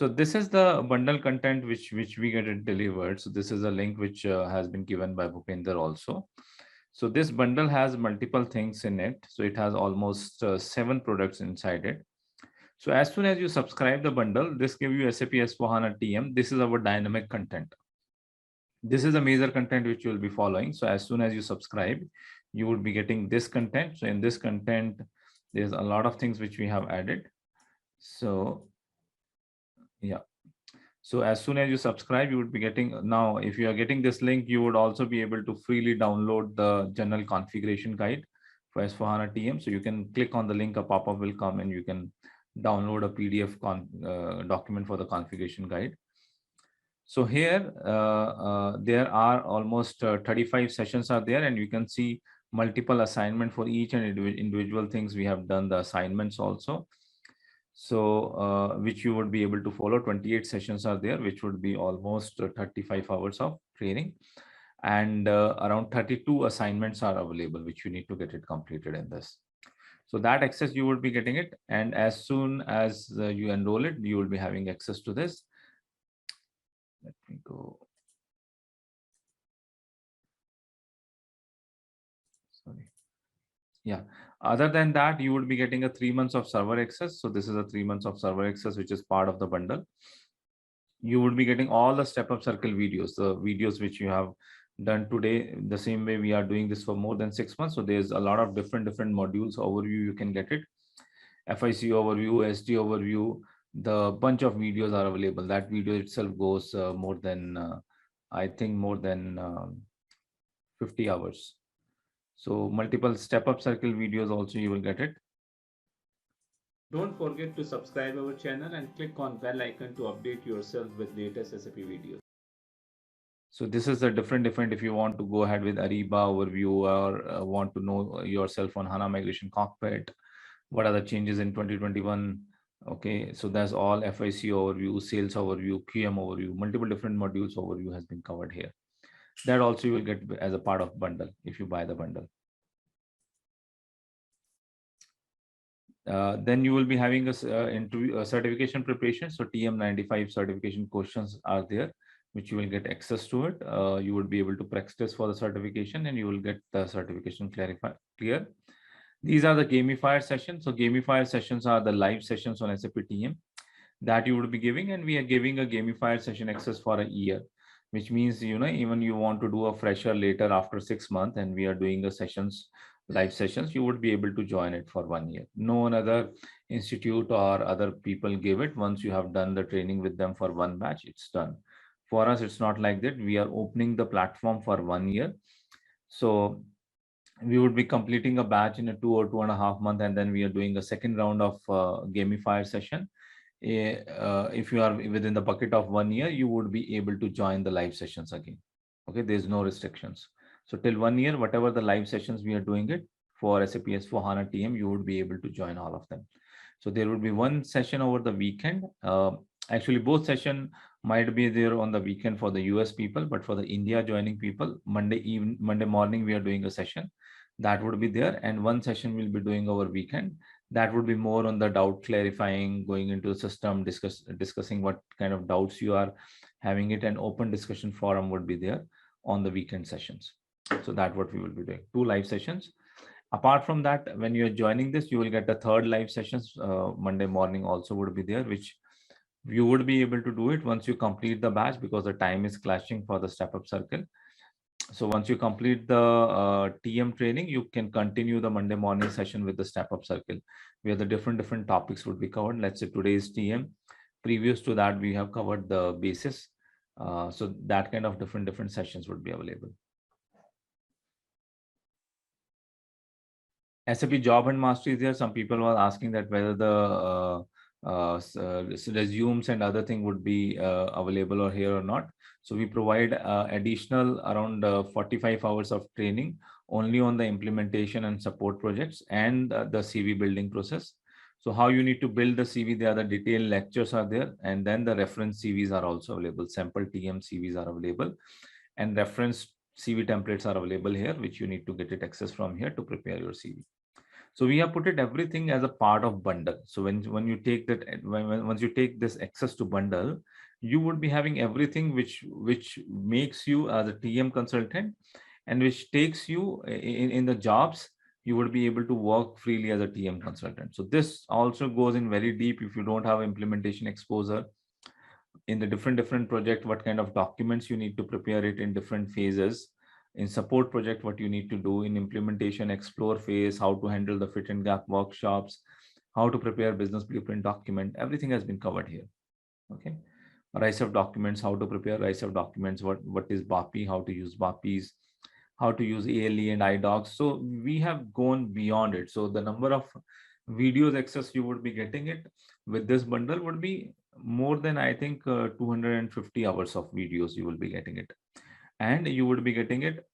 So this is the bundle content which we get it delivered. So this is a link which has been given by Bhupender also. So this bundle has multiple things in it. So it has almost 7 products inside it. So as soon as you subscribe the bundle, this gives you SAP S/4HANA TM. This is our dynamic content. This is the major content which you will be following. So as soon as you subscribe, you will be getting this content. So in this content, there's a lot of things which we have added. So yeah. So as soon as you subscribe, you would be getting, now if you are getting this link, you would also be able to freely download the general configuration guide for S/4HANA TM. So you can click on the link, a pop-up will come and you can download a PDF document for the configuration guide. So here there are almost 35 sessions are there, and you can see multiple assignment for each and individual things. We have done the assignments also. So which you would be able to follow. 28 sessions are there, which would be almost 35 hours of training, and around 32 assignments are available, which you need to get it completed in this. So that access you will be getting it, and as soon as you enroll it, you will be having access to this. Let me go. Sorry. Yeah. Other than that, you would be getting a 3 months of server access. So this is a 3 months of server access, which is part of the bundle. You would be getting all the step-up circle videos, the videos which you have done today. The same way we are doing this for more than 6 months. So there's a lot of different modules overview. You can get it. FIC overview, SD overview, the bunch of videos are available. That video itself goes more than, I think more than 50 hours. So multiple step-up circle videos also you will get it. Don't forget to subscribe our channel and click on bell icon to update yourself with latest SAP videos. So this is a different if you want to go ahead with Ariba overview, or want to know yourself on HANA Migration Cockpit, what are the changes in 2021. Okay, so that's all FIC overview, sales overview, QM overview, multiple different modules overview has been covered here. That also you will get as a part of bundle if you buy the bundle. Then you will be having a interview certification preparation. So TM95 certification questions are there, which you will get access to it. You will be able to practice for the certification, and you will get the certification clear. These are the gamifier sessions. So gamifier sessions are the live sessions on SAP TM that you would be giving, and we are giving a gamifier session access for a year, which means, you know, even you want to do a fresher later after 6 months, and we are doing the sessions, live sessions, you would be able to join it for 1 year. No other institute or other people give it. Once you have done the training with them for one batch, it's done. For us, it's not like that. We are opening the platform for 1 year. So we would be completing a batch in a 2 or 2.5 months, and then we are doing a second round of gamifier session. If you are within the bucket of 1 year, you would be able to join the live sessions again. Okay, there's no restrictions. So till 1 year, whatever the live sessions we are doing it for SAP S/4HANA TM, you would be able to join all of them. So there would be one session over the weekend. Actually, both session might be there on the weekend for the US people, but for the India joining people, Monday morning, we are doing a session that would be there, and one session we'll be doing over weekend. That would be more on the doubt clarifying, going into the system, discussing what kind of doubts you are having it, and open discussion forum would be there on the weekend sessions. So that's what we will be doing, 2 live sessions. Apart from that, when you are joining this, you will get the third live sessions. Monday morning also would be there, which you would be able to do it once you complete the batch, because the time is clashing for the step-up circle. So once you complete the TM training, you can continue the Monday morning session with the step-up circle, where the different topics would be covered. Let's say today's TM. Previous to that, we have covered the basis. So that kind of different sessions would be available. SAP Job and Mastery is there. Some people were asking that whether the resumes and other thing would be available or here or not. So we provide additional around 45 hours of training only on the implementation and support projects and the CV building process. So how you need to build the CV, there are the detailed lectures are there, and then the reference CVs are also available. Sample TM CVs are available, and reference CV templates are available here, which you need to get it access from here to prepare your CV. So we have put it everything as a part of bundle. So when you take that, once you take this access to bundle, you would be having everything which makes you as a TM consultant, and which takes you in the jobs. You would be able to work freely as a TM consultant. So this also goes in very deep. If you don't have implementation exposure in the different project, what kind of documents you need to prepare it in different phases. In support project, what you need to do. In implementation explore phase, how to handle the fit and gap workshops, how to prepare business blueprint document. Everything has been covered here. Okay. Rise of documents, how to prepare rise of documents, what is BAPI, how to use BAPIs, how to use ALE and iDocs. So we have gone beyond it. So the number of videos access you would be getting it with this bundle would be more than, I think, 250 hours of videos you will be getting it. And you would be getting it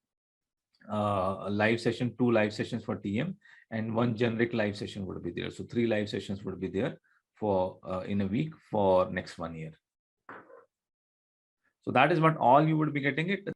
a live session, 2 live sessions for TM, and 1 generic live session would be there. So 3 live sessions would be there for in a week for next 1 year. So that is what all you would be getting it.